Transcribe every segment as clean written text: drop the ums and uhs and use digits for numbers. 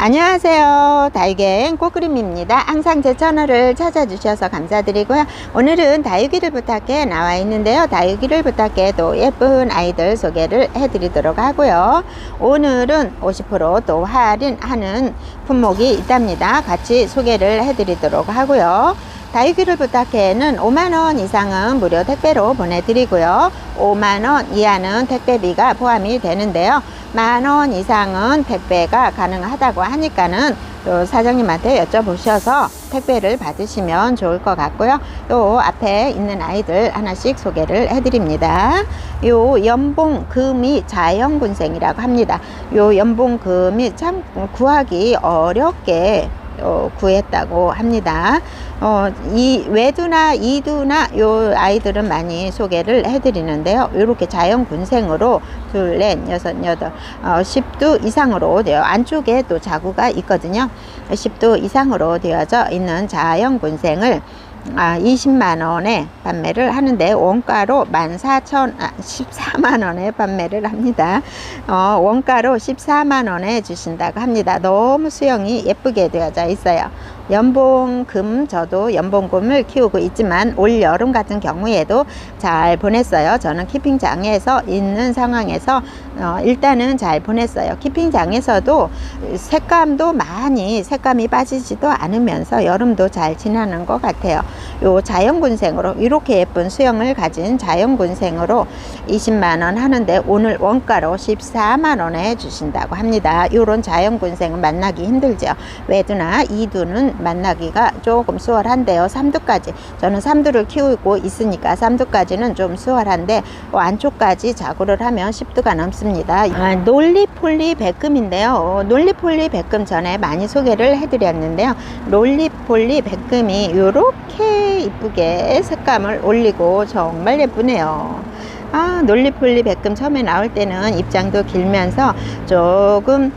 안녕하세요. 다육이행 꽃그림입니다. 항상 제 채널을 찾아주셔서 감사드리고요. 오늘은 다육이를 부탁해 나와 있는데요. 다육이를 부탁해 또 예쁜 아이들 소개를 해드리도록 하고요. 오늘은 50% 할인하는 품목이 있답니다. 같이 소개를 해드리도록 하고요. 다육이를 부탁해는 5만원 이상은 무료 택배로 보내드리고요. 5만원 이하는 택배비가 포함이 되는데요. 만원 이상은 택배가 가능하다고 하니까는 또 사장님한테 여쭤보셔서 택배를 받으시면 좋을 것 같고요. 또 앞에 있는 아이들 하나씩 소개를 해드립니다. 요 연봉금이 자연군생이라고 합니다. 요 연봉금이 참 구하기 어렵게 구했다고 합니다. 이 외두나 이두나 요 아이들은 많이 소개를 해드리는데요. 이렇게 자연군생으로 둘, 넷, 여섯, 여덟, 10두 이상으로 되어 안쪽에 또 자구가 있거든요. 10두 이상으로 되어져 있는 자연군생을 20만원에 판매를 하는데 원가로 14만원에 판매를 합니다. 원가로 14만원에 주신다고 합니다. 너무 수영이 예쁘게 되어져 있어요. 연봉금, 저도 연봉금을 키우고 있지만 올 여름 같은 경우에도 잘 보냈어요. 저는 키핑장에서 있는 상황에서 일단은 잘 보냈어요. 키핑장에서도 색감이 빠지지도 않으면서 여름도 잘 지나는 것 같아요. 요 자연군생으로 이렇게 예쁜 수영을 가진 자연군생으로 20만원 하는데 오늘 원가로 14만원에 주신다고 합니다. 요런 자연군생은 만나기 힘들죠. 외두나 이두는 만나기가 조금 수월한데요. 3두까지 저는 3두를 키우고 있으니까 3두까지는 좀 수월한데 안쪽까지 자구를 하면 10두가 넘습니다. 롤리폴리 백금인데요. 롤리폴리 백금 전에 많이 소개를 해드렸는데요. 롤리폴리 백금이 이렇게 이쁘게 색감을 올리고 정말 예쁘네요. 롤리폴리 백금 처음에 나올 때는 입장도 길면서 조금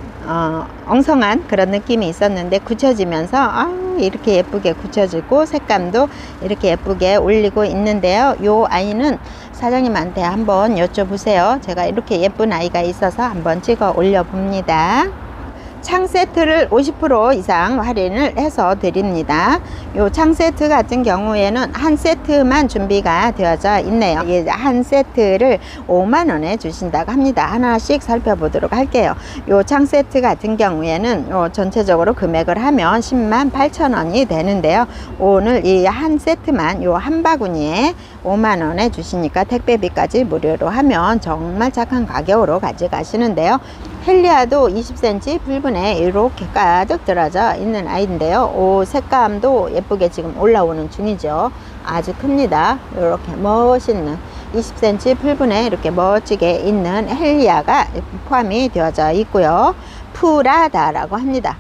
엉성한 그런 느낌이 있었는데 굳혀지면서 이렇게 예쁘게 굳혀지고 색감도 이렇게 예쁘게 올리고 있는데요. 요 아이는 사장님한테 한번 여쭤보세요. 제가 이렇게 예쁜 아이가 있어서 한번 찍어 올려 봅니다. 창 세트를 50% 이상 할인을 해서 드립니다. 요 창 세트 같은 경우에는 한 세트만 준비가 되어져 있네요. 한 세트를 5만원에 주신다고 합니다. 하나씩 살펴보도록 할게요. 요 창 세트 같은 경우에는 전체적으로 금액을 하면 108,000원이 되는데요. 오늘 이 한 세트만 요 한 바구니에 5만원에 주시니까 택배비까지 무료로 하면 정말 착한 가격으로 가져가시는데요. 헬리아도 20cm 불분에 이렇게 가득 들어져 있는 아이인데요. 색감도 예쁘게 지금 올라오는 중이죠. 아주 큽니다. 이렇게 멋있는 20cm 풀분에 이렇게 멋지게 있는 헬리아가 포함이 되어져 있고요. 프라다라고 합니다.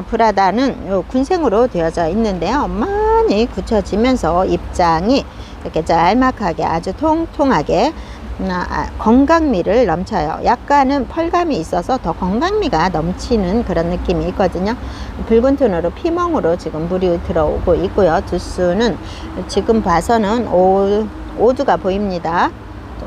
프라다는 요 군생으로 되어져 있는데요. 많이 굳혀지면서 입장이 이렇게 짤막하게 아주 통통하게 건강미를 넘쳐요. 약간은 펄감이 있어서 더 건강미가 넘치는 그런 느낌이 있거든요. 붉은 톤으로 피멍으로 지금 물이 들어오고 있고요. 두수는 지금 봐서는 5두가 보입니다.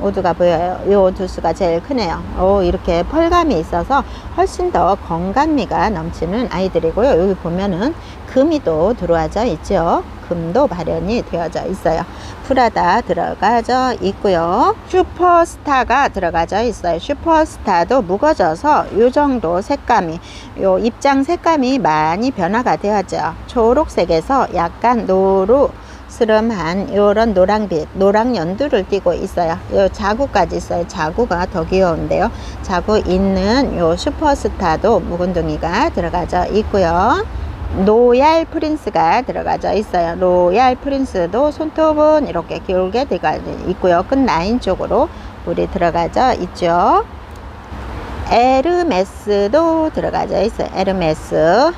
5두가 보여요. 요 두수가 제일 크네요. 이렇게 펄감이 있어서 훨씬 더 건강미가 넘치는 아이들이고요. 여기 보면은 금이 또 들어와져 있죠. 금도 발현이 되어져 있어요. 프라다 들어가져 있고요. 슈퍼스타가 들어가져 있어요. 슈퍼스타도 묵어져서 이 정도 색감이, 요 입장 색감이 많이 변화가 되었죠. 초록색에서 약간 노루스름한 이런 노랑빛, 노랑 연두를 띠고 있어요. 요 자구까지 있어요. 자구가 더 귀여운데요. 자구 있는 요 슈퍼스타도 묵은둥이가 들어가져 있고요. 로얄 프린스가 들어가져 있어요. 로얄 프린스도 손톱은 이렇게 길게 들어가 있고요. 끝 라인 쪽으로 물이 들어가져 있죠. 에르메스도 들어가져 있어요. 에르메스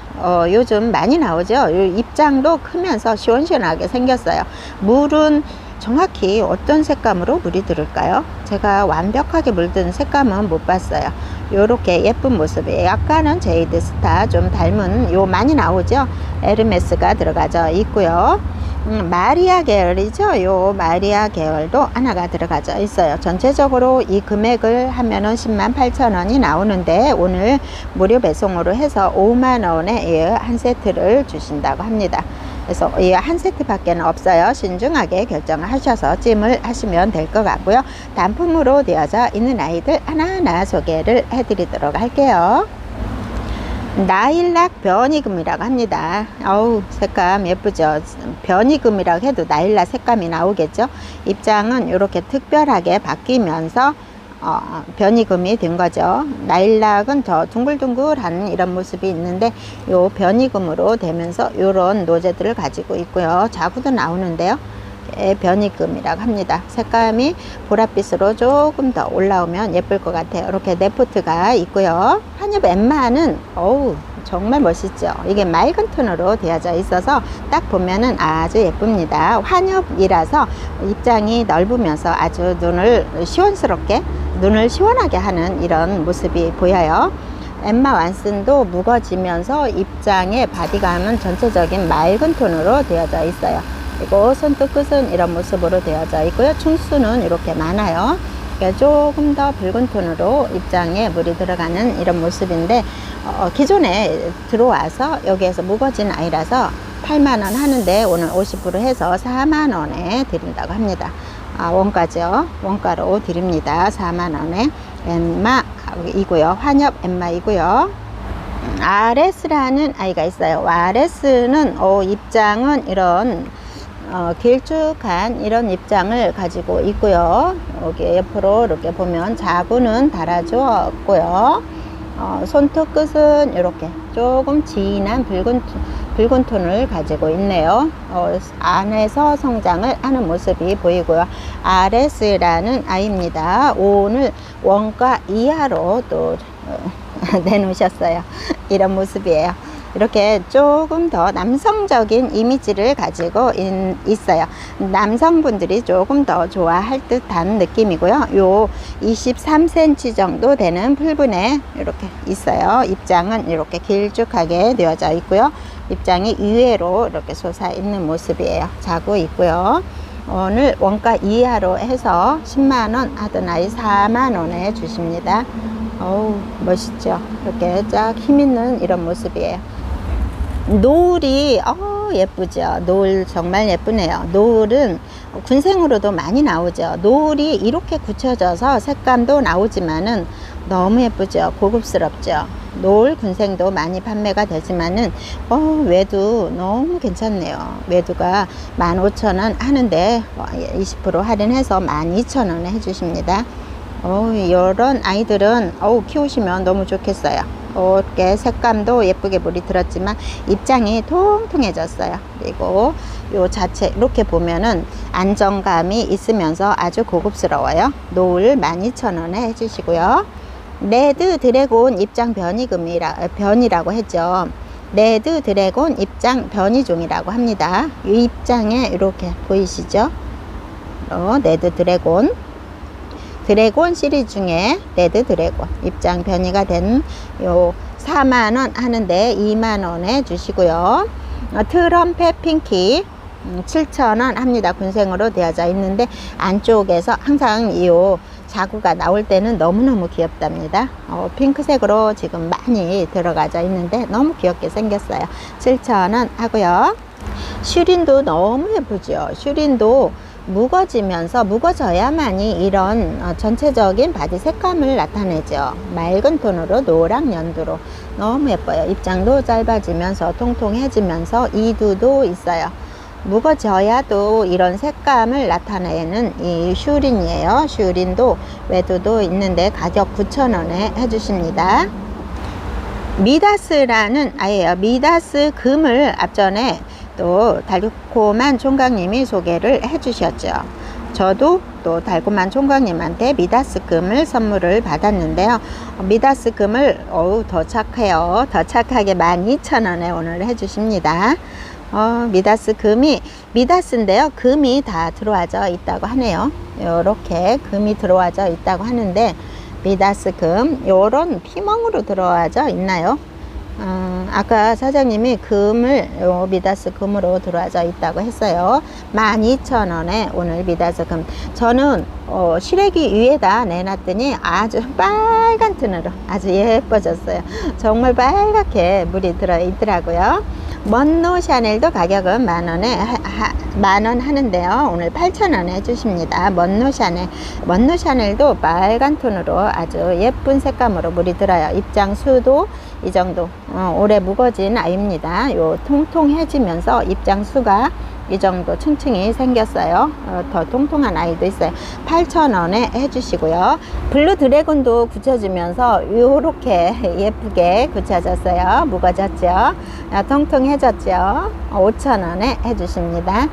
요즘 많이 나오죠. 요 입장도 크면서 시원시원하게 생겼어요. 물은 정확히 어떤 색감으로 물이 들을까요? 제가 완벽하게 물든 색감은 못 봤어요. 요렇게 예쁜 모습이에요. 약간은 제이드 스타 좀 닮은 요 많이 나오죠. 에르메스가 들어가져 있고요. 마리아 계열이죠. 요 마리아 계열도 하나가 들어가져 있어요. 전체적으로 이 금액을 하면은 108,000원이 나오는데 오늘 무료 배송으로 해서 5만원에 한 세트를 주신다고 합니다. 그래서 이 한 세트 밖에는 없어요. 신중하게 결정을 하셔서 찜을 하시면 될 것 같고요. 단품으로 되어져 있는 아이들 하나하나 소개를 해드리도록 할게요. 나일락 변이금이라고 합니다. 어우, 색감 예쁘죠. 변이금이라고 해도 나일락 색감이 나오겠죠. 입장은 이렇게 특별하게 바뀌면서 변이금이 된 거죠. 나일락은 더 둥글둥글한 이런 모습이 있는데 요 변이금으로 되면서 이런 노제들을 가지고 있고요. 자구도 나오는데요. 변이금이라고 합니다. 색감이 보랏빛으로 조금 더 올라오면 예쁠 것 같아요. 이렇게 네포트가 있고요. 한엽 엠마는 어우 정말 멋있죠. 이게 맑은 톤으로 되어져 있어서 딱 보면은 아주 예쁩니다. 환엽이라서 입장이 넓으면서 아주 눈을 시원스럽게 눈을 시원하게 하는 이런 모습이 보여요. 엠마 완슨도 무거지면서 입장의 바디감은 전체적인 맑은 톤으로 되어져 있어요. 그리고 손톱 끝은 이런 모습으로 되어져 있고요. 충수는 이렇게 많아요. 조금 더 붉은 톤으로 입장에 물이 들어가는 이런 모습인데 기존에 들어와서 여기에서 무거진 아이라서 8만원 하는데 오늘 50% 해서 4만원에 드린다고 합니다. 원가죠. 원가로 드립니다. 4만원에 엠마이고요. 환엽 엠마이고요. 아레스라는 아이가 있어요. 아레스는 입장은 이런 길쭉한 이런 입장을 가지고 있고요. 여기 옆으로 이렇게 보면 자구는 달아주었고요. 손톱 끝은 이렇게 조금 진한 붉은 톤을 가지고 있네요. 안에서 성장을 하는 모습이 보이고요. 아레스라는 아이입니다. 오늘 원가 이하로 또 내놓으셨어요. 이런 모습이에요. 이렇게 조금 더 남성적인 이미지를 가지고 있어요. 남성분들이 조금 더 좋아할 듯한 느낌이고요. 요 23cm 정도 되는 풀분에 이렇게 있어요. 입장은 이렇게 길쭉하게 되어져 있고요. 입장이 의외로 이렇게 솟아 있는 모습이에요. 자고 있고요. 오늘 원가 이하로 해서 10만원 하던 아이 4만원에 주십니다. 어우 멋있죠. 이렇게 쫙 힘있는 이런 모습이에요. 노을이 예쁘죠. 노을 정말 예쁘네요. 노을은 군생으로도 많이 나오죠. 노을이 이렇게 굳혀져서 색감도 나오지만은 너무 예쁘죠. 고급스럽죠. 노을 군생도 많이 판매가 되지만은 외두 너무 괜찮네요. 외두가 15,000원 하는데 20% 할인해서 12,000원에 해주십니다. 이런 아이들은 키우시면 너무 좋겠어요. 이렇게 색감도 예쁘게 물이 들었지만 입장이 통통해졌어요. 그리고 요 자체 이렇게 보면은 안정감이 있으면서 아주 고급스러워요. 노을 12,000원에 해주시고요. 레드 드래곤 입장 변이라고 했죠. 레드 드래곤 입장 변이종이라고 합니다. 이 입장에 이렇게 보이시죠? 레드 드래곤 시리즈 중에 레드 드래곤 입장 변이가 된 요 4만원 하는데 2만원에 주시고요. 트럼펫 핑키 7,000원 합니다. 군생으로 되어져 있는데 안쪽에서 항상 이 자구가 나올 때는 너무너무 귀엽답니다. 핑크색으로 지금 많이 들어가져 있는데 너무 귀엽게 생겼어요. 7,000원 하고요. 슈린도 너무 예쁘죠. 슈린도 무거져야만이 이런 전체적인 바디 색감을 나타내죠. 맑은 톤으로 노랑 연두로 너무 예뻐요. 입장도 짧아지면서 통통해지면서 이두도 있어요. 무거져야 또 이런 색감을 나타내는 이 슈린이에요. 슈린도 외두도 있는데 가격 9,000원에 해주십니다. 미다스라는 아이예요. 미다스 금을 앞전에 또 달콤한 총각님이 소개를 해주셨죠. 저도 또 달콤한 총각님한테 미다스 금을 선물을 받았는데요. 미다스 금을 더 착해요. 더 착하게 12,000원에 오늘 해주십니다. 미다스 금이 미다스인데요. 금이 다 들어와져 있다고 하네요. 이렇게 금이 들어와져 있다고 하는데 미다스 금 요런 피멍으로 들어와져 있나요? 아까 사장님이 금을 미다스 금으로 들어와져 있다고 했어요. 12,000원에 오늘 미다스 금. 저는 시래기 위에다 내놨더니 아주 빨간 톤으로 아주 예뻐졌어요. 정말 빨갛게 물이 들어 있더라고요. 먼노 샤넬도 가격은 만원에 만원 하는데요. 오늘 8,000원에 해주십니다. 먼노 샤넬도 빨간 톤으로 아주 예쁜 색감으로 물이 들어요. 입장수도 이 정도 오래 묵어진 아이입니다. 요 통통해지면서 입장수가 이 정도 층층이 생겼어요. 더 통통한 아이도 있어요. 8,000원에 해주시고요. 블루 드래곤도 굳혀지면서 이렇게 예쁘게 굳혀졌어요. 묵어졌죠. 통통해졌죠. 5,000원에 해주십니다.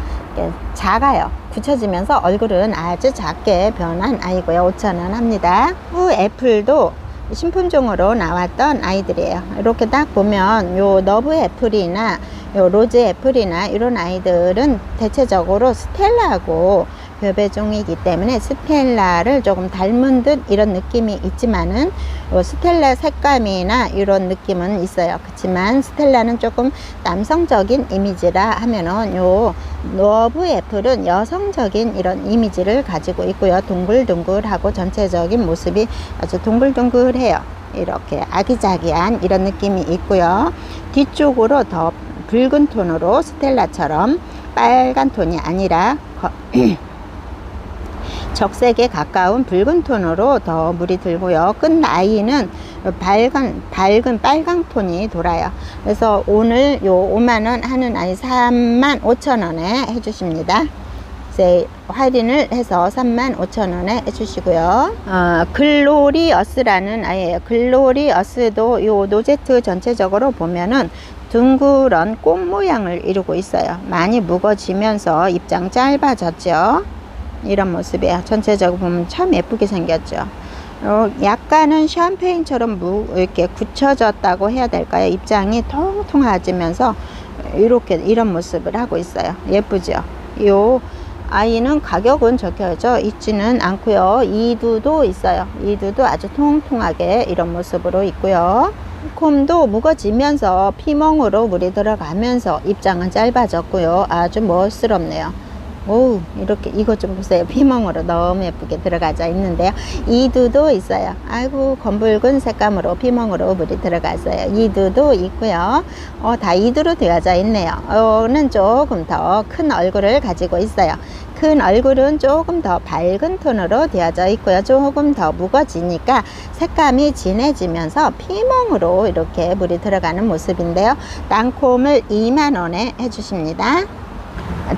작아요. 굳혀지면서 얼굴은 아주 작게 변한 아이고요. 5,000원 합니다. 후 애플도 신품종으로 나왔던 아이들이에요. 이렇게 딱 보면 요 너브 애플이나 요 로즈 애플이나 이런 아이들은 대체적으로 스텔라하고 교배종이기 때문에 스텔라를 조금 닮은 듯 이런 느낌이 있지만은 요 스텔라 색감이나 이런 느낌은 있어요. 그렇지만 스텔라는 조금 남성적인 이미지라 하면은 요 너브 애플은 여성적인 이런 이미지를 가지고 있고요. 동글동글하고 전체적인 모습이 아주 동글동글해요. 이렇게 아기자기한 이런 느낌이 있고요. 뒤쪽으로 더 붉은 톤으로 스텔라처럼 빨간 톤이 아니라 적색에 가까운 붉은 톤으로 더 물이 들고요. 끝 나이는 밝은 빨강 톤이 돌아요. 그래서 오늘 요 5만원 하는 아이 35,000원에 해주십니다. 이제 할인을 해서 35,000원에 해주시고요. 글로리어스라는 아이예요. 글로리어스도 요 노제트 전체적으로 보면은 둥그런 꽃 모양을 이루고 있어요. 많이 묵어지면서 입장 짧아졌죠. 이런 모습이에요. 전체적으로 보면 참 예쁘게 생겼죠. 약간은 샴페인처럼 이렇게 굳혀졌다고 해야 될까요? 입장이 통통해지면서 이렇게 이런 모습을 하고 있어요. 예쁘죠? 요 아이는 가격은 적혀져 있지는 않고요. 이두도 있어요. 이두도 아주 통통하게 이런 모습으로 있고요. 콤도 묵어지면서 피멍으로 물이 들어가면서 입장은 짧아졌고요. 아주 멋스럽네요. 오, 이렇게 이것 좀 보세요. 피멍으로 너무 예쁘게 들어가져 있는데요. 이두도 있어요. 아이고, 검붉은 색감으로 피멍으로 물이 들어갔어요. 이두도 있고요. 다 이두로 되어져 있네요. 는 조금 더 큰 얼굴을 가지고 있어요. 큰 얼굴은 조금 더 밝은 톤으로 되어져 있고요. 조금 더 묵어지니까 색감이 진해지면서 피멍으로 이렇게 물이 들어가는 모습인데요. 땅콩을 2만원에 해주십니다.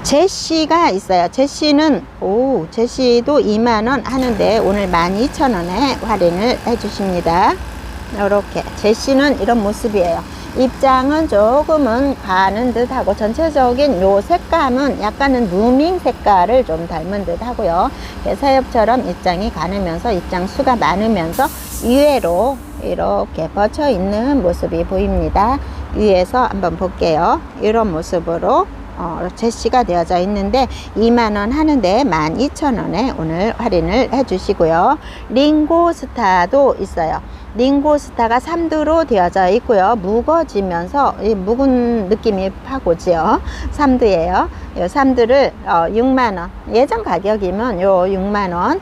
제시가 있어요. 제시도 2만원 하는데 오늘 12,000원에 할인을 해주십니다. 이렇게 제시는 이런 모습이에요. 입장은 조금은 가는 듯 하고 전체적인 요 색감은 약간은 누밍 색깔을 좀 닮은 듯 하고요. 사엽처럼 입장이 가늘면서 입장 수가 많으면서 위에로 이렇게 뻗쳐 있는 모습이 보입니다. 위에서 한번 볼게요. 이런 모습으로 제시가 되어져 있는데 2만원 하는데 12,000원에 오늘 할인을 해주시고요. 링고스타도 있어요. 링고스타가 3두로 되어져 있고요. 묵어지면서 묵은 느낌이 확 오지요. 3두예요. 요 3두를 6만원, 예전 가격이면 요 6만원.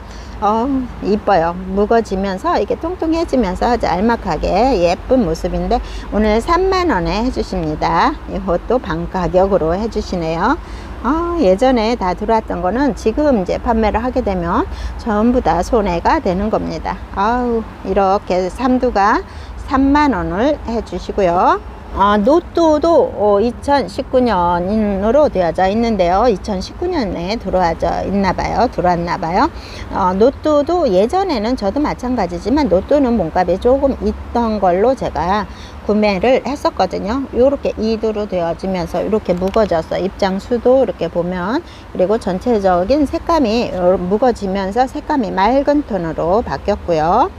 이뻐요. 묵어지면서 이게 통통해지면서 짤막하게 예쁜 모습인데 오늘 3만원에 해주십니다. 이것도 반 가격으로 해주시네요. 예전에 다 들어왔던 거는 지금 이제 판매를 하게 되면 전부 다 손해가 되는 겁니다. 이렇게 삼두가 3만원을 해주시고요. 노또도 2019년으로 되어져 있는데요. 2019년에 들어왔나봐요. 노또도 예전에는 저도 마찬가지지만 노또는 몸값이 조금 있던 걸로 제가 구매를 했었거든요. 이렇게 2두로 되어지면서 이렇게 묵어져서 입장수도 이렇게 보면, 그리고 전체적인 색감이 묵어지면서 색감이 맑은 톤으로 바뀌었고요.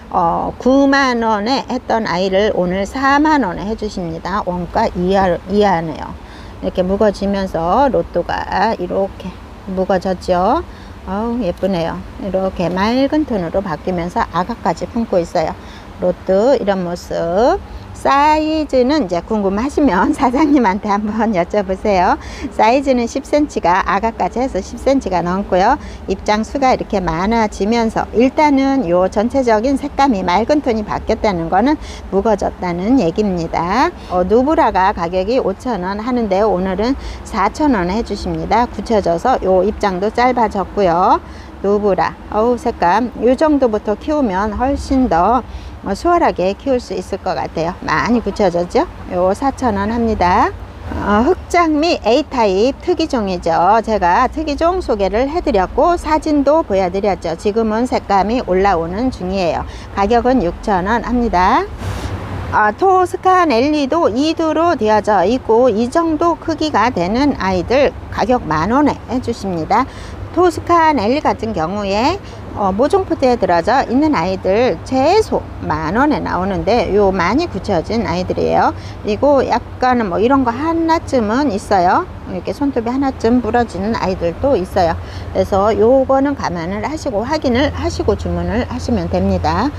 9만원에 했던 아이를 오늘 4만원에 해주십니다. 원가 이하네요. 이렇게 묵어지면서 로또가 이렇게 묵어졌죠. 예쁘네요. 이렇게 맑은 톤으로 바뀌면서 아가까지 품고 있어요. 로또 이런 모습. 사이즈는 이제 궁금하시면 사장님한테 한번 여쭤보세요. 사이즈는 10cm가 아가까지 해서 10cm가 넘고요. 입장수가 이렇게 많아지면서 일단은 요 전체적인 색감이 맑은 톤이 바뀌었다는 거는 무거워졌다는 얘기입니다. 누브라가 가격이 5,000원 하는데 오늘은 4,000원에 해주십니다. 굳혀져서 요 입장도 짧아졌고요. 누브라, 색감 이 정도부터 키우면 훨씬 더 수월하게 키울 수 있을 것 같아요. 많이 굳혀졌죠. 요 4,000원 합니다. 흑장미 A타입 특이종이죠. 제가 특이종 소개를 해드렸고 사진도 보여드렸죠. 지금은 색감이 올라오는 중이에요. 가격은 6,000원 합니다. 토스카넬리도 2두로 되어져 있고 이 정도 크기가 되는 아이들 가격 10,000원에 해주십니다. 토스카넬리 같은 경우에 모종포트에 들어져 있는 아이들 최소 10,000원에 나오는데 요 많이 굳혀진 아이들이에요. 그리고 약간은 뭐 이런 거 하나쯤은 있어요. 이렇게 손톱이 하나쯤 부러지는 아이들도 있어요. 그래서 요거는 감안을 하시고 확인을 하시고 주문을 하시면 됩니다.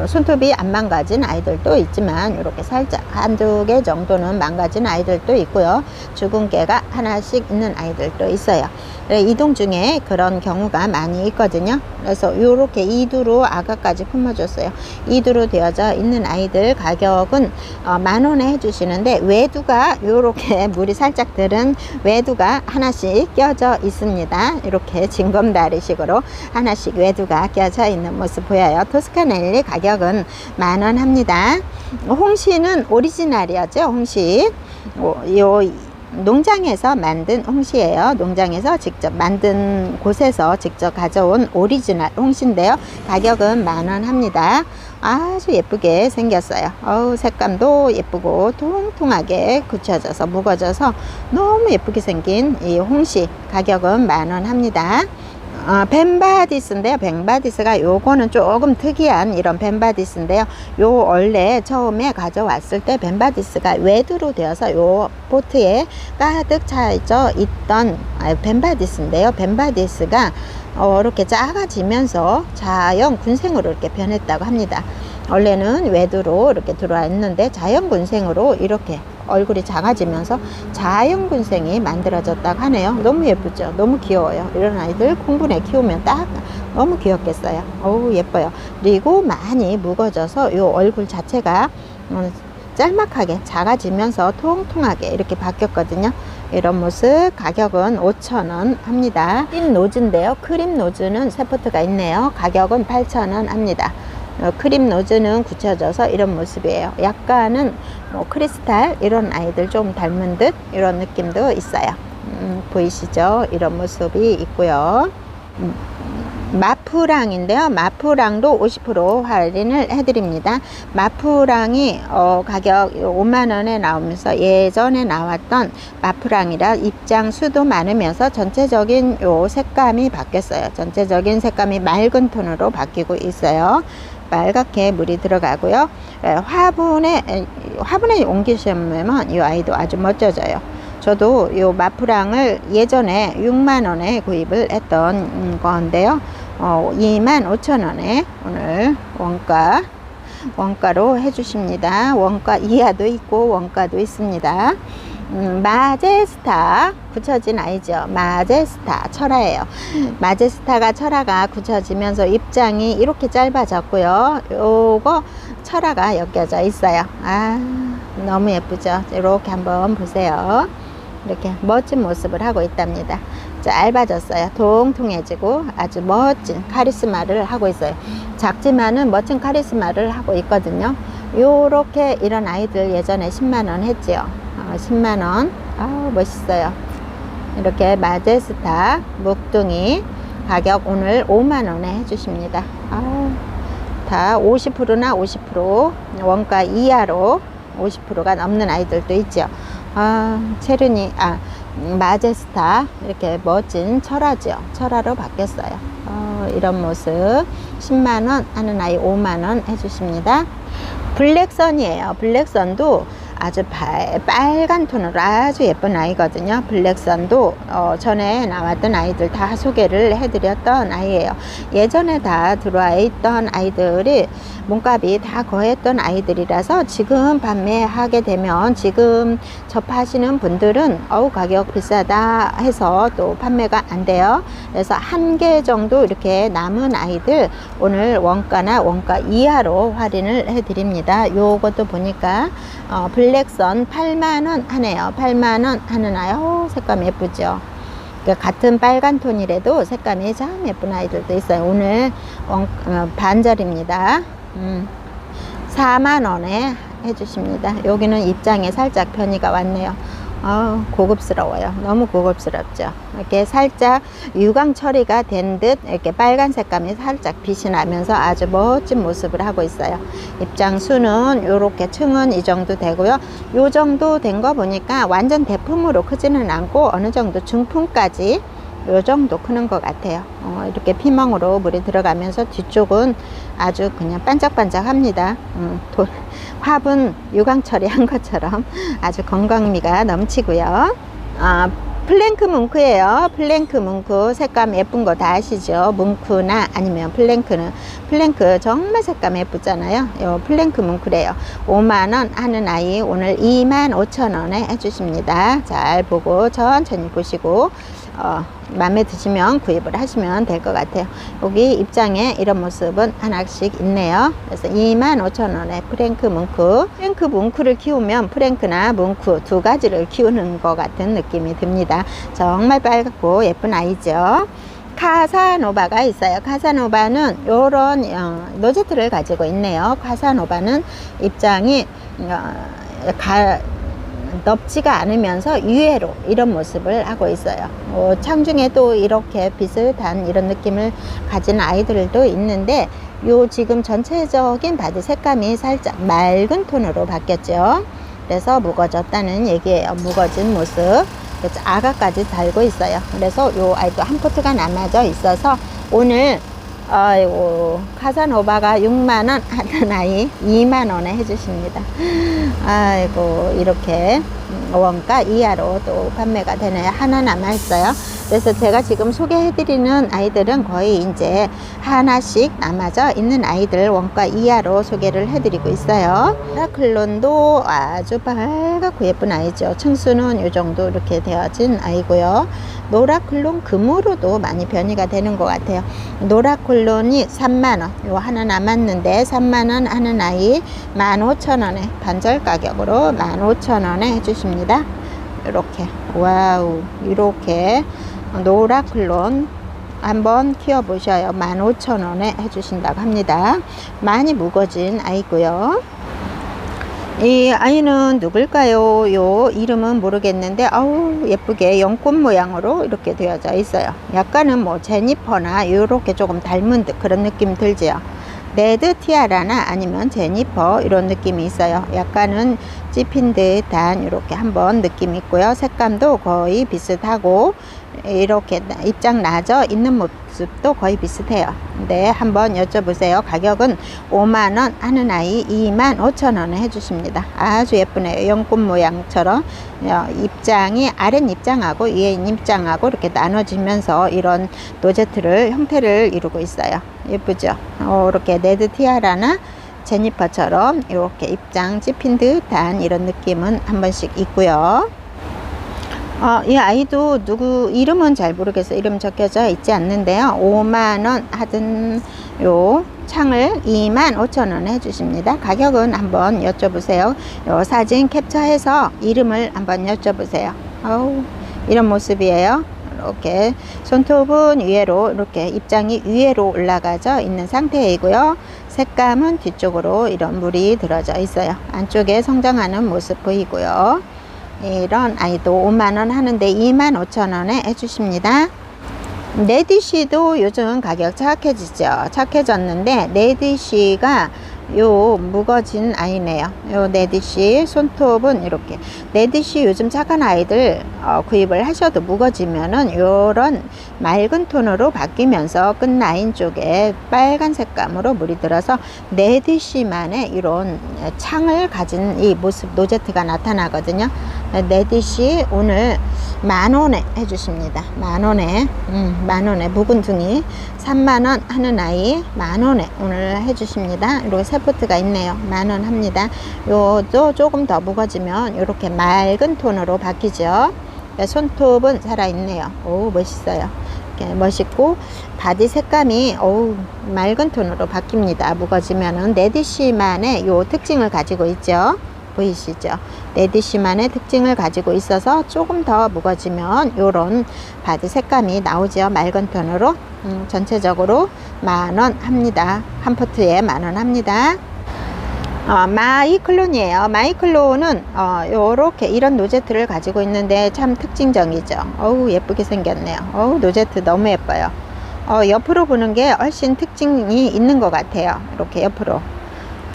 손톱이 안 망가진 아이들도 있지만 이렇게 살짝 한두 개 정도는 망가진 아이들도 있고요. 죽은 개가 하나씩 있는 아이들도 있어요. 이동 중에 그런 경우가 많이 있거든요. 그래서 이렇게 2두로 아가까지 품어줬어요. 2두로 되어져 있는 아이들 가격은 10,000원에 해주시는데 외두가 이렇게 물이 살짝 들은 외두가 하나씩 껴져 있습니다. 이렇게 징검다리식으로 하나씩 외두가 껴져 있는 모습 보여요. 토스카넬리 가격은 10,000원 합니다. 홍시는 오리지널이었죠. 홍시 요 농장에서 만든 홍시예요. 농장에서 직접 만든 곳에서 직접 가져온 오리지널 홍시인데요. 가격은 10,000원 합니다. 아주 예쁘게 생겼어요. 색감도 예쁘고 통통하게 굳혀져서 무거워져서 너무 예쁘게 생긴 이 홍시 가격은 10,000원 합니다. 벤바디스인데요. 벤바디스가 요거는 조금 특이한 이런 벤바디스인데요. 요 원래 처음에 가져왔을 때 벤바디스가 외두로 되어서 요 포트에 가득 차져 있던 벤바디스인데요. 벤바디스가 이렇게 작아지면서 자연 군생으로 이렇게 변했다고 합니다. 원래는 외두로 이렇게 들어와 있는데 자연 군생으로 이렇게 얼굴이 작아지면서 자연군생이 만들어졌다고 하네요. 너무 예쁘죠. 너무 귀여워요. 이런 아이들 콩분에 키우면 딱 너무 귀엽겠어요. 예뻐요. 그리고 많이 무거워져서 이 얼굴 자체가 짤막하게 작아지면서 통통하게 이렇게 바뀌었거든요. 이런 모습 가격은 5,000원 합니다. 크림 노즈인데요. 크림 노즈는 세포트가 있네요. 가격은 8,000원 합니다. 크림 노즈는 굳혀져서 이런 모습이에요. 약간은 뭐 크리스탈 이런 아이들 좀 닮은 듯 이런 느낌도 있어요. 보이시죠? 이런 모습이 있고요. 마프랑인데요. 마프랑도 50% 할인을 해드립니다. 마프랑이 가격 50,000원에 나오면서 예전에 나왔던 마프랑이라 입장 수도 많으면서 전체적인 요 색감이 바뀌었어요. 전체적인 색감이 맑은 톤으로 바뀌고 있어요. 빨갛게 물이 들어가고요. 화분에 옮기시면 이 아이도 아주 멋져져요. 저도 이 마프랑을 예전에 60,000원에 구입을 했던 건데요. 25,000원에 오늘 원가로 해주십니다. 원가 이하도 있고 원가도 있습니다. 마제스타 굳혀진 아이죠. 마제스타 철화예요. 마제스타가 철화가 굳혀지면서 입장이 이렇게 짧아졌고요. 요거 철화가 엮여져 있어요. 너무 예쁘죠. 이렇게 한번 보세요. 이렇게 멋진 모습을 하고 있답니다. 짧아졌어요. 통통해지고 아주 멋진 카리스마를 하고 있어요. 작지만은 멋진 카리스마를 하고 있거든요. 요렇게 이런 아이들 예전에 100,000원 했지요. 100,000원. 멋있어요. 이렇게 마제스타 묵둥이 가격 오늘 50,000원에 해주십니다. 다 50%나 50% 원가 이하로 50%가 넘는 아이들도 있죠. 체르니 마제스타 이렇게 멋진 철화죠. 철화로 바뀌었어요. 이런 모습 100,000원 하는 아이 50,000원 해주십니다. 블랙선이에요. 블랙선도 아주 빨간 톤으로 아주 예쁜 아이거든요. 블랙선도 전에 나왔던 아이들 다 소개를 해드렸던 아이예요. 예전에 다 들어와 있던 아이들이 몸값이 다 거했던 아이들이라서 지금 판매하게 되면 지금 접하시는 분들은 가격 비싸다 해서 또 판매가 안 돼요. 그래서 한 개 정도 이렇게 남은 아이들 오늘 원가나 원가 이하로 할인을 해드립니다. 요것도 보니까 블랙선 8만원 하네요. 8만원 하는 아이. 색감 예쁘죠. 같은 빨간 톤이라도 색감이 참 예쁜 아이들도 있어요. 오늘 반절입니다. 4만원에 해주십니다. 여기는 입장에 살짝 변이가 왔네요. 고급스러워요. 너무 고급스럽죠. 이렇게 살짝 유광 처리가 된 듯 이렇게 빨간 색감이 살짝 빛이 나면서 아주 멋진 모습을 하고 있어요. 입장 수는 이렇게 층은 이 정도 되고요. 요 정도 된 거 보니까 완전 대품으로 크지는 않고 어느 정도 중품까지 요 정도 크는 것 같아요. 이렇게 피멍으로 물이 들어가면서 뒤쪽은 아주 그냥 반짝반짝 합니다. 화분 유광 처리한 것처럼 아주 건강미가 넘치고요. 플랭크 뭉크예요. 플랭크 뭉크 색감 예쁜 거 다 아시죠? 뭉크나 아니면 플랭크 정말 색감 예쁘잖아요. 요 플랭크 뭉크래요. 5만원 하는 아이 오늘 25,000원에 해주십니다. 잘 보고 천천히 보시고 마음에 드시면 구입을 하시면 될 것 같아요. 여기 입장에 이런 모습은 하나씩 있네요. 그래서 25,000원에 프랭크 뭉크를 키우면 프랭크나 뭉크 두 가지를 키우는 것 같은 느낌이 듭니다. 정말 빨갛고 예쁜 아이죠. 카사노바가 있어요. 카사노바는 요런 노제트를 가지고 있네요. 카사노바는 입장이 넓지가 않으면서 유해로 이런 모습을 하고 있어요. 창중에 또 이렇게 비슷한 이런 느낌을 가진 아이들도 있는데 지금 전체적인 바디 색감이 살짝 맑은 톤으로 바뀌었죠. 그래서 무거졌다는 얘기예요. 무거진 모습. 그래서 아가까지 달고 있어요. 그래서 요 아이도 한 포트가 남아져 있어서 오늘 카사노바가 6만원 하는 아이 2만원에 해주십니다. 아이고, 이렇게 원가 이하로 또 판매가 되네요. 하나 남아있어요. 그래서 제가 지금 소개해드리는 아이들은 거의 이제 하나씩 남아져 있는 아이들 원가 이하로 소개를 해드리고 있어요. 노라클론도 아주 빨갛고 예쁜 아이죠. 층수는 이 정도 이렇게 되어진 아이고요. 노라클론 금으로도 많이 변이가 되는 것 같아요. 노라클론이 3만원, 요 하나 남았는데 3만원 하는 아이 15,000원에 반절 가격으로 15,000원에 해주십니다. 이렇게 와우, 이렇게 노라클론 한번 키워보셔요. 15,000원에 해주신다고 합니다. 많이 무거진 아이고요. 이 아이는 누굴까요? 요 이름은 모르겠는데 예쁘게 연꽃 모양으로 이렇게 되어져 있어요. 약간은 뭐 제니퍼나 이렇게 조금 닮은 듯 그런 느낌 들지요. 레드 티아라나 아니면 제니퍼 이런 느낌이 있어요. 약간은 찝힌 듯한 이렇게 한번 느낌이 있고요. 색감도 거의 비슷하고 이렇게 입장 나져 있는 모습도 거의 비슷해요. 네, 한번 여쭤보세요. 가격은 5만원 하는 아이 25,000원에 해주십니다. 아주 예쁘네요. 연꽃 모양처럼 입장이 아랫 입장하고 위에 입장하고 이렇게 나눠지면서 이런 노제트를 형태를 이루고 있어요. 예쁘죠? 이렇게 레드 티아라나 제니퍼처럼 이렇게 입장 찝힌 듯한 이런 느낌은 한 번씩 있고요. 이 아이도 누구 이름은 잘 모르겠어요. 이름 적혀져 있지 않는데요. 5만원 하던 요 창을 25,000원에 해주십니다. 가격은 한번 여쭤보세요. 요 사진 캡처해서 이름을 한번 여쭤보세요. 이런 모습이에요. 이렇게 손톱은 위로 이렇게 입장이 위로 올라가져 있는 상태이고요. 색감은 뒤쪽으로 이런 물이 들어져 있어요. 안쪽에 성장하는 모습 보이고요. 이런 아이도 5만원 하는데 25,000원에 해주십니다. 레디쉬도 요즘 가격 착해지죠. 착해졌는데 레디쉬가 요 묵어진 아이네요. 요 네디시 손톱은 이렇게. 네디시 요즘 착한 아이들 구입을 하셔도 묵어지면은 요런 맑은 톤으로 바뀌면서 끝 라인 쪽에 빨간 색감으로 물이 들어서 네디시만의 이런 창을 가진 이 모습 노제트가 나타나거든요. 네디시 오늘 10,000원에 해주십니다. 10,000원에 만원에 묵은둥이 30,000원 하는 아이 10,000원에 오늘 해주십니다. 이렇게 세포트가 있네요. 10,000원 합니다. 요도 조금 더 묵어지면 이렇게 맑은 톤으로 바뀌죠. 손톱은 살아있네요. 오, 멋있어요. 이렇게 멋있고 바디 색감이 맑은 톤으로 바뀝니다. 묵어지면은 네디시만의 요 특징을 가지고 있죠. 보이시죠? 네디시만의 특징을 가지고 있어서 조금 더 묵어지면 요런 바디 색감이 나오죠. 맑은 톤으로. 전체적으로 10,000원 합니다. 한 포트에 10,000원 합니다. 마이클론이에요. 마이클론은 요렇게 이런 노제트를 가지고 있는데 참 특징적이죠. 어우, 예쁘게 생겼네요. 어우, 노제트 너무 예뻐요. 옆으로 보는 게 훨씬 특징이 있는 것 같아요. 이렇게 옆으로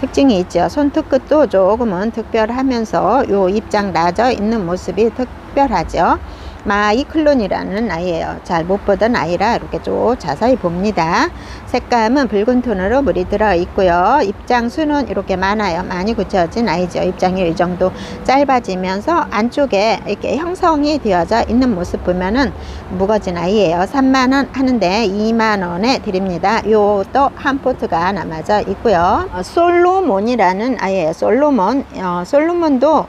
특징이 있죠. 손톱 끝도 조금은 특별하면서 요 입장 낮아 있는 모습이 특별하죠. 마이클론이라는 아이예요. 잘 못 보던 아이라 이렇게 쭉 자세히 봅니다. 색감은 붉은 톤으로 물이 들어 있고요. 입장 수는 이렇게 많아요. 많이 굳혀진 아이죠. 입장이 이 정도 짧아지면서 안쪽에 이렇게 형성이 되어져 있는 모습 보면은 묵어진 아이예요. 30,000원 하는데 20,000원에 드립니다. 요또 한 포트가 남아져 있고요. 솔로몬이라는 아이예요. 솔로몬도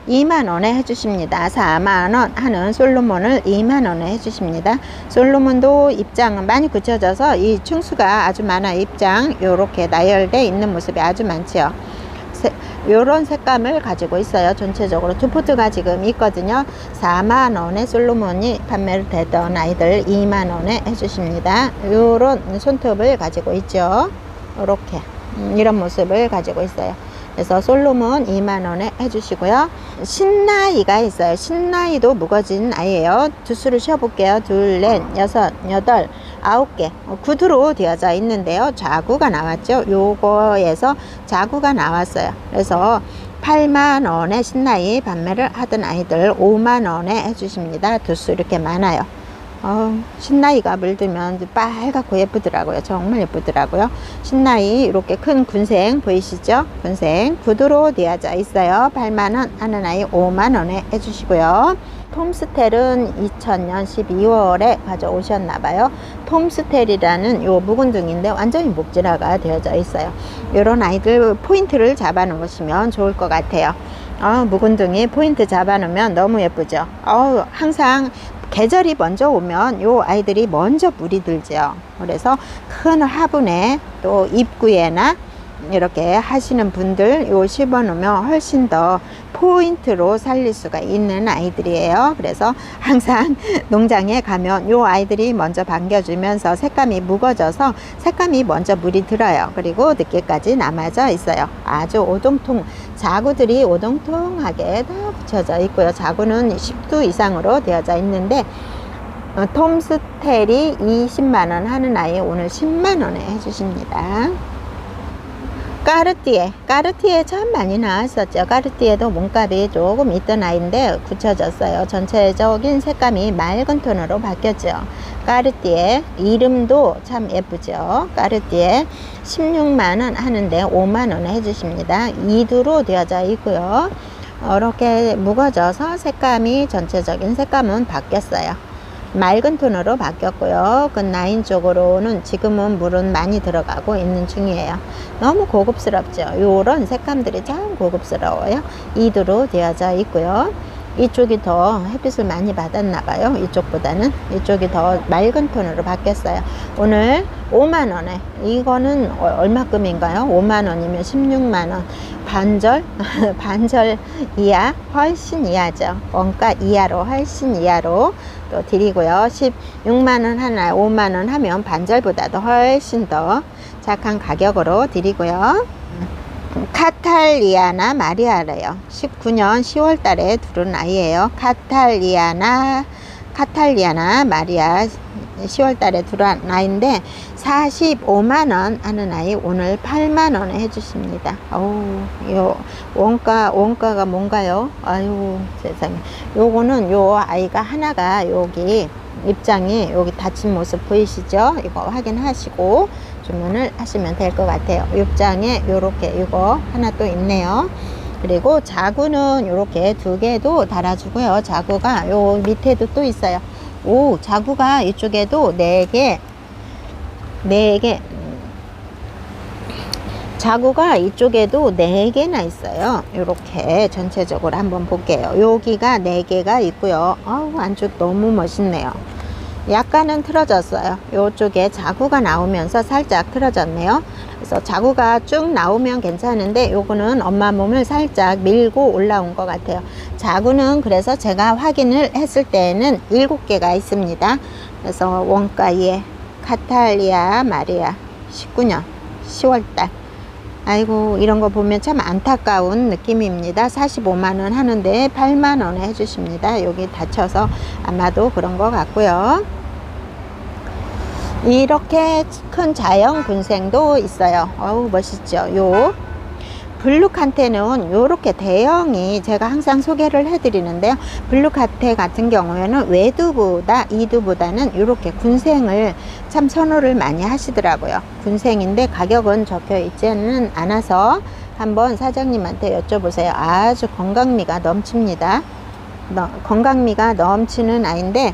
20,000원에 해주십니다. 40,000원 하는 솔로몬을 20,000원에 해주십니다. 솔로몬도 입장은 많이 굳혀져서 이 층수가 아주 많아요. 입장 요렇게 나열되어 있는 모습이 아주 많죠. 요런 색감을 가지고 있어요. 전체적으로 두 포트가 지금 있거든요. 40,000원에 솔로몬이 판매를 되던 아이들 20,000원에 해주십니다. 요런 손톱을 가지고 있죠. 요렇게 이런 모습을 가지고 있어요. 그래서 솔로몬 20,000원에 해주시고요. 신나이가 있어요. 신나이도 묵어진 아이예요. 두수를 쉬어볼게요. 2, 4, 6, 8, 9개 구두로 되어져 있는데요. 자구가 나왔죠. 요거에서 자구가 나왔어요. 그래서 80,000원에 신나이 판매를 하던 아이들 50,000원에 해주십니다. 두수 이렇게 많아요. 신나이가 물들면 빨갛고 예쁘더라고요. 정말 예쁘더라고요. 신나이 이렇게 큰 군생 보이시죠? 군생 구두로 되어져 있어요. 80,000원 하는 아이 50,000원에 해주시고요. 톰스텔은 2000년 12월에 가져오셨나봐요. 톰스텔이라는 요 묵은둥인데 완전히 목질화가 되어져 있어요. 이런 아이들 포인트를 잡아 놓으시면 좋을 것 같아요. 묵은둥이 포인트 잡아 놓으면 너무 예쁘죠. 항상 계절이 먼저 오면 요 아이들이 먼저 물이 들죠. 그래서 큰 화분에 또 입구에나 이렇게 하시는 분들 요 씹어 놓으면 훨씬 더 포인트로 살릴 수가 있는 아이들이에요. 그래서 항상 농장에 가면 요 아이들이 먼저 반겨주면서 색감이 묵어져서 색감이 먼저 물이 들어요. 그리고 늦게까지 남아져 있어요. 아주 오동통 자구들이 오동통하게 다 붙여져 있고요. 자구는 10두 이상으로 되어져 있는데 톰스텔이 200,000원 하는 아이 오늘 100,000원에 해주십니다. 까르띠에 참 많이 나왔었죠. 까르띠에도 몸값이 조금 있던 아이인데 굳혀졌어요. 전체적인 색감이 맑은 톤으로 바뀌었죠. 까르띠에 이름도 참 예쁘죠. 까르띠에 160,000원 하는데 50,000원에 해주십니다. 2두로 되어져 있고요. 이렇게 묵어져서 색감이 전체적인 색감은 바뀌었어요. 맑은 톤으로 바뀌었고요. 그 라인 쪽으로는 지금은 물은 많이 들어가고 있는 중이에요. 너무 고급스럽죠. 요런 색감들이 참 고급스러워요. 2두로 되어져 있고요. 이쪽이 더 햇빛을 많이 받았나 봐요. 이쪽보다는 이쪽이 더 맑은 톤으로 바뀌었어요. 오늘 50,000원에 이거는 얼마큼인가요? 50,000원이면 160,000원 반절 이하 훨씬 이하죠. 원가 이하로 훨씬 이하로 또 드리고요. 160,000원 하나 50,000원 하면 반절보다도 훨씬 더 착한 가격으로 드리고요. 카탈리아나 마리아래요. 19년 10월 달에 두른 아이예요. 카탈리아나 마리아 10월 달에 들어온 아이인데 45만원 하는 아이 오늘 8만원에 해주십니다. 요 원가가 뭔가요? 아유 세상에. 요거는 요 아이가 하나가 여기 입장이 여기 닫힌 모습 보이시죠? 이거 확인하시고 주문을 하시면 될 것 같아요. 입장에 요렇게 이거 하나 또 있네요. 그리고 자구는 이렇게 2개도 달아주고요. 자구가 요 밑에도 또 있어요. 자구가 이쪽에도 4개 자구가 이쪽에도 4개나 있어요. 이렇게 전체적으로 한번 볼게요. 여기가 4개가 있고요. 안쪽 너무 멋있네요. 약간은 틀어졌어요. 이쪽에 자구가 나오면서 살짝 틀어졌네요. 그래서 자구가 쭉 나오면 괜찮은데 요거는 엄마 몸을 살짝 밀고 올라온 것 같아요. 자구는 그래서 제가 확인을 했을 때는 7개가 있습니다. 그래서 원가에 카탈리아 마리아 19년 10월달. 아이고 이런 거 보면 참 안타까운 느낌입니다. 45만원 하는데 8만원에 해주십니다. 여기 닫혀서 아마도 그런 것 같고요. 이렇게 큰 자연 군생도 있어요. 멋있죠. 요 블루칸테는 요렇게 대형이 제가 항상 소개를 해드리는데요. 블루칸테 같은 경우에는 외두보다 이두보다는 이렇게 군생을 참 선호를 많이 하시더라고요. 군생인데 가격은 적혀 있지는 않아서 한번 사장님한테 여쭤보세요. 아주 건강미가 넘칩니다. 건강미가 넘치는 아이인데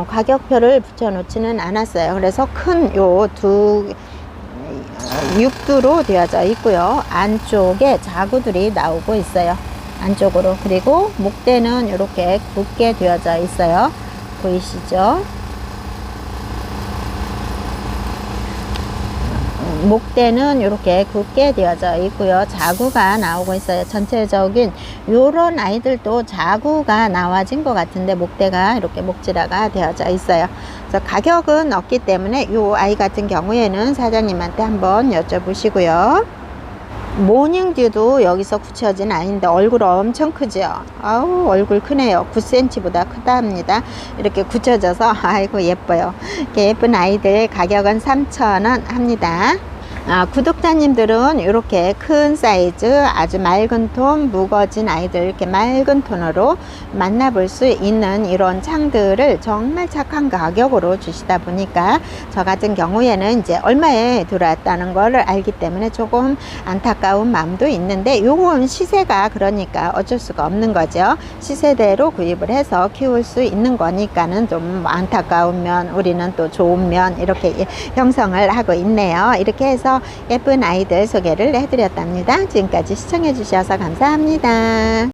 가격표를 붙여놓지는 않았어요. 그래서 큰 요 6두로 되어져 있고요. 안쪽에 자구들이 나오고 있어요. 안쪽으로. 그리고 목대는 이렇게 굵게 되어져 있어요. 보이시죠? 목대는 이렇게 굵게 되어져 있고요. 자구가 나오고 있어요. 전체적인 요런 아이들도 자구가 나와진 것 같은데 목대가 이렇게 목질화가 되어져 있어요. 그래서 가격은 없기 때문에 요 아이 같은 경우에는 사장님한테 한번 여쭤보시고요. 모닝듀도 여기서 굳혀진 아이인데 얼굴 엄청 크죠. 얼굴 크네요. 9cm보다 크다 합니다. 이렇게 굳혀져서 아이고 예뻐요. 이렇게 예쁜 아이들 가격은 3,000원 합니다. 구독자님들은 이렇게 큰 사이즈 아주 맑은 톤 무거진 아이들 이렇게 맑은 톤으로 만나볼 수 있는 이런 창들을 정말 착한 가격으로 주시다 보니까 저 같은 경우에는 이제 얼마에 들어왔다는 거를 알기 때문에 조금 안타까운 마음도 있는데 요건 시세가 그러니까 어쩔 수가 없는 거죠. 시세대로 구입을 해서 키울 수 있는 거니까는 좀 안타까운 면 우리는 또 좋은 면 이렇게 형성을 하고 있네요. 이렇게 해서 예쁜 아이들 소개를 해드렸답니다. 지금까지 시청해 주셔서 감사합니다.